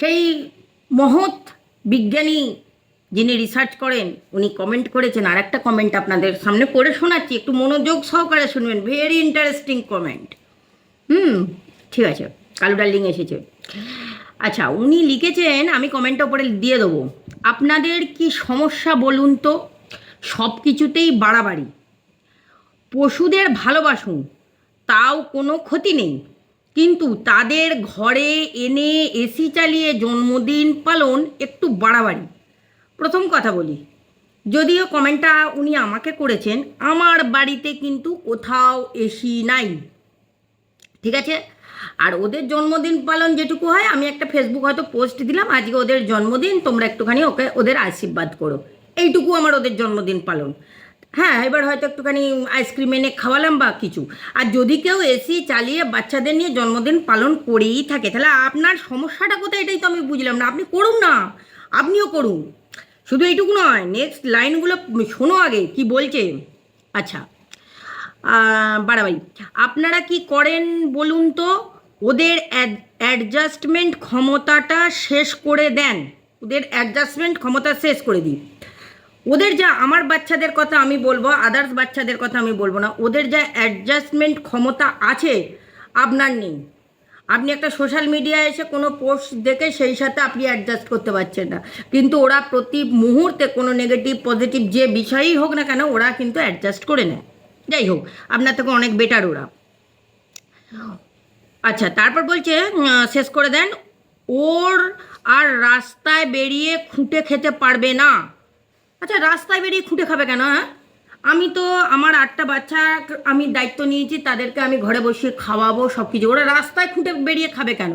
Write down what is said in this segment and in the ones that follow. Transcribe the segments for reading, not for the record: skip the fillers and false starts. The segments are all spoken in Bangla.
সেই মহৎ বিজ্ঞানী যিনি রিসার্চ করেন উনি কমেন্ট করেছেন। আর একটা কমেন্ট আপনাদের সামনে পড়ে শোনাচ্ছি, একটু মনোযোগ সহকারে শুনবেন। Very interesting comment. ঠিক আছে, কালু ডার্লিং এসেছে। আচ্ছা, উনি লিখেছেন, আমি কমেন্টটা উপরে দিয়ে দেবো। আপনাদের কি সমস্যা বলুন তো? সব কিছুতেই বাড়াবাড়ি। পশুদের ভালোবাসুন, তাও কোনো ক্ষতি নেই, কিন্তু তাদের ঘরে এনে এসি চালিয়ে জন্মদিন পালন একটু বাড়াবাড়ি। প্রথম কথা বলি, যদিও কমেন্টটা উনি আমাকে করেছেন, আমার বাড়িতে কিন্তু কোথাও এসি নাই, ঠিক আছে? আর ওদের জন্মদিন পালন যেটুকু হয়, আমি একটা ফেসবুক হয়তো পোস্ট দিলাম, আজকে ওদের জন্মদিন, তোমরা একটুখানি ওদের আশীর্বাদ করো, এইটুকু আমার ওদের জন্মদিন পালন। হ্যাঁ, এবার হয়তো একটুখানি আইসক্রিম এনে খাওয়ালাম বা কিছু। আর যদি কেউ এসি চালিয়ে বাচ্চাদের নিয়ে জন্মদিন পালন করেই থাকে, তাহলে আপনার সমস্যাটা কোথায় এটাই তো আমি বুঝলাম না। আপনি করুন না, আপনিও করুন। শুধু এইটুকু নয়, নেক্সট লাইনগুলো শোনো আগে কি বলছে। আচ্ছা, বাড়াবাড়ি আপনারা কি করেন বলুন তো? ওদের অ্যাডজাস্টমেন্ট ক্ষমতাটা শেষ করে দেন, ওদের অ্যাডজাস্টমেন্ট ক্ষমতা শেষ করে দিই। ওদের যা, আমার বাচ্চাদের কথা আমি বলবো, আদার্স বাচ্চাদের কথা আমি বলবো না, ওদের যা অ্যাডজাস্টমেন্ট ক্ষমতা আছে আপনার নেই। আপনি একটা সোশ্যাল মিডিয়ায় এসে কোনো পোস্ট দেখে সেই সাথে আপনি অ্যাডজাস্ট করতে পারছেন না, কিন্তু ওরা প্রতি মুহূর্তে কোনো নেগেটিভ পজিটিভ যে বিষয়ই হোক না কেন ওরা কিন্তু অ্যাডজাস্ট করে নেয়। যাই হোক, আপনার থেকে অনেক বেটার ওরা। আচ্ছা, তারপর বলছে শেষ করে দেন, ওর আর রাস্তায় বেরিয়ে খুঁটে খেতে পারবে না। আচ্ছা, রাস্তায় বেরিয়ে খুঁটে খাবে কেন? হ্যাঁ, আমি তো আমার 8টা বাচ্চা আমি দায়িত্ব নিয়েছি, তাদেরকে আমি ঘরে বসিয়ে খাওয়াবো সব কিছু। ওরা রাস্তায় খুঁটে বেরিয়ে খাবে কেন?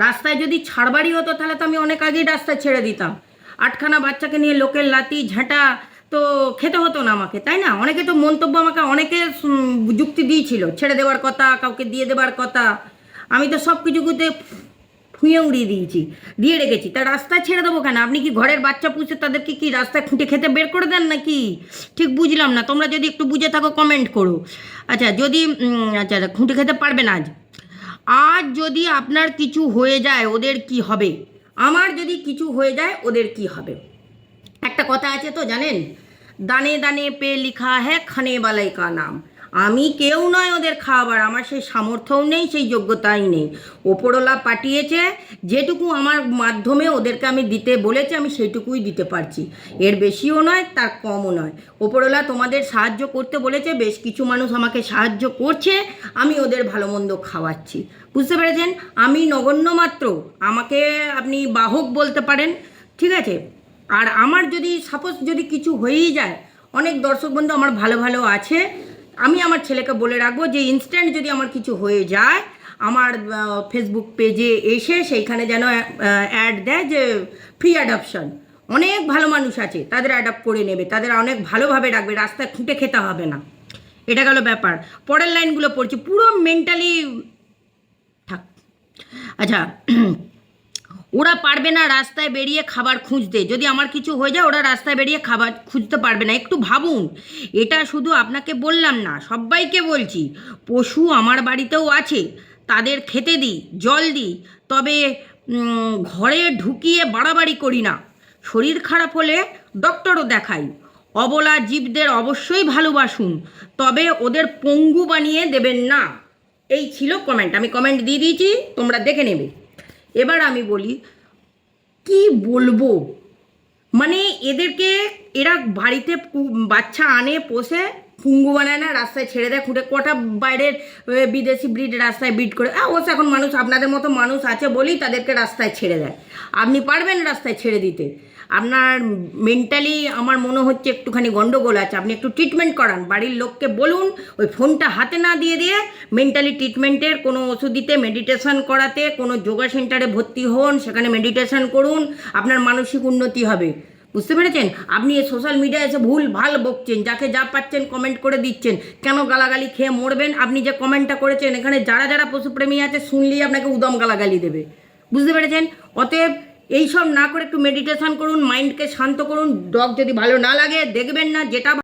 রাস্তায় যদি ছাড়বাড়ি হতো তাহলে তো আমি অনেক আগেই রাস্তায় ছেড়ে দিতাম। 8খানা বাচ্চাকে নিয়ে লোকের লাতি ঝাঁটা তো খেতে হতো না আমাকে, তাই না? অনেকে তো মন্তব্য আমাকে অনেকে যুক্তি দিয়েছিল, ছেড়ে দেওয়ার কথা, কাউকে দিয়ে দেওয়ার কথা। আমি তো সব কিছুতে ফুঁয়ে উড়িয়ে দিয়েছি, দিয়ে রেখেছি। তা রাস্তায় ছেড়ে দেবো কেন? আপনি কি ঘরের বাচ্চা পুষে তাদেরকে কি রাস্তায় খুঁটে খেতে বের করে দেন নাকি? ঠিক বুঝলাম না, তোমরা যদি একটু বুঝে থাকো কমেন্ট করো। আচ্ছা, যদি আচ্ছা খুঁটে খেতে পারবে না। আজ যদি আপনার কিছু হয়ে যায় ওদের কি হবে? আমার যদি কিছু হয়ে যায় ওদের কি হবে? একটা কথা আছে তো জানেন, দানে দানে পে লিখা হ্যাঁ খানে বালাই কা নাম। আমি কেউ নয় ওদের খাওয়াবার, আমার সেই সামর্থ্যও নেই, সেই যোগ্যতাই নেই। ওপরওয়ালা পাঠিয়েছে, যেটুকু আমার মাধ্যমে ওদেরকে আমি দিতে বলেছি আমি সেইটুকুই দিতে পারছি, এর বেশিও নয় তার কমও নয়। ওপরওয়ালা তোমাদের সাহায্য করতে বলেছে, বেশ কিছু মানুষ আমাকে সাহায্য করছে, আমি ওদের ভালো মন্দ খাওয়াচ্ছি, বুঝতে পেরেছেন? আমি নগণ্য মাত্র, আমাকে আপনি বাহক বলতে পারেন, ঠিক আছে? আর আমার যদি সাপোজ যদি কিছু হয়েই যায়, অনেক দর্শক বন্ধু আমার ভালো ভালো আছে, আমি আমার ছেলেকে বলে রাখবো যে ইনস্ট্যান্ট যদি আমার কিছু হয়ে যায় আমার ফেসবুক পেজে এসে সেইখানে যেন অ্যাড দেয় যে ফ্রি অ্যাডপশন। অনেক ভালো মানুষ আছে, তাদের অ্যাডপ্ট করে নেবে, তাদের অনেক ভালোভাবে রাখবে, রাস্তায় খুঁটে খেতে হবে না। এটা গেল ব্যাপার। পরের লাইনগুলো পড়ছি, পুরো মেন্টালি থাক। আচ্ছা, ওরা পারবে না রাস্তায় বেরিয়ে খাবার খুঁজতে। যদি আমার কিছু হয়ে যায় ওরা রাস্তায় বেরিয়ে খাবার খুঁজতে পারবে না। একটু ভাবুন, এটা শুধু আপনাকে বললাম না, সবাইকে বলছি। পশু আমার বাড়িতেও আছে, তাদের খেতে দিই, জল দিই, তবে ঘরে ঢুকিয়ে বাড়াবাড়ি করি না। শরীর খারাপ হলে ডক্টরও দেখাই। অবলা জীবদের অবশ্যই ভালোবাসুন, তবে ওদের পঙ্গু বানিয়ে দেবেন না। এই ছিল কমেন্ট, আমি কমেন্ট দিয়ে দিয়েছি, তোমরা দেখে নেবে। এবার আমি বলি কি বলবো, মানে এদেরকে, এরা বাড়িতে বাচ্চা আনে পোষে, পুঙ্গু বানায় না, রাস্তায় ছেড়ে দেয় খুঁটে। কটা বাইরের বিদেশি ব্রিড রাস্তায় ব্রিড করে, অবশ্য এখন মানুষ আপনাদের মতো মানুষ আছে বলেই তাদেরকে রাস্তায় ছেড়ে দেয়। আপনি পারবেন রাস্তায় ছেড়ে দিতে? আপনার মেন্টালি আমার মনে হচ্ছে একটুখানি গন্ডগোল আছে। আপনি একটু ট্রিটমেন্ট করান, বাড়ির লোককে বলুন ওই ফোনটা হাতে না দিয়ে দিয়ে মেন্টালি ট্রিটমেন্টের কোনো ওষুধ দিতে, মেডিটেশন করাতে, কোনো যোগা সেন্টারে ভর্তি হন, সেখানে মেডিটেশন করুন, আপনার মানসিক উন্নতি হবে, বুঝতে পেরেছেন? আপনি এই সোশ্যাল মিডিয়ায় এসে ভুল ভাল বকছেন, যাকে যা পাচ্ছেন কমেন্ট করে দিচ্ছেন। কেন গালাগালি খেয়ে মরবেন? আপনি যে কমেন্টটা করেছেন এখানে যারা যারা পশুপ্রেমী আছে শুনলেই আপনাকে উদম গালাগালি দেবে, বুঝতে পেরেছেন? অতএব এইসব না করে একটু মেডিটেশন করুন, মাইন্ডকে শান্ত করুন। ডগ যদি ভালো না লাগে দেখবেন না, যেটা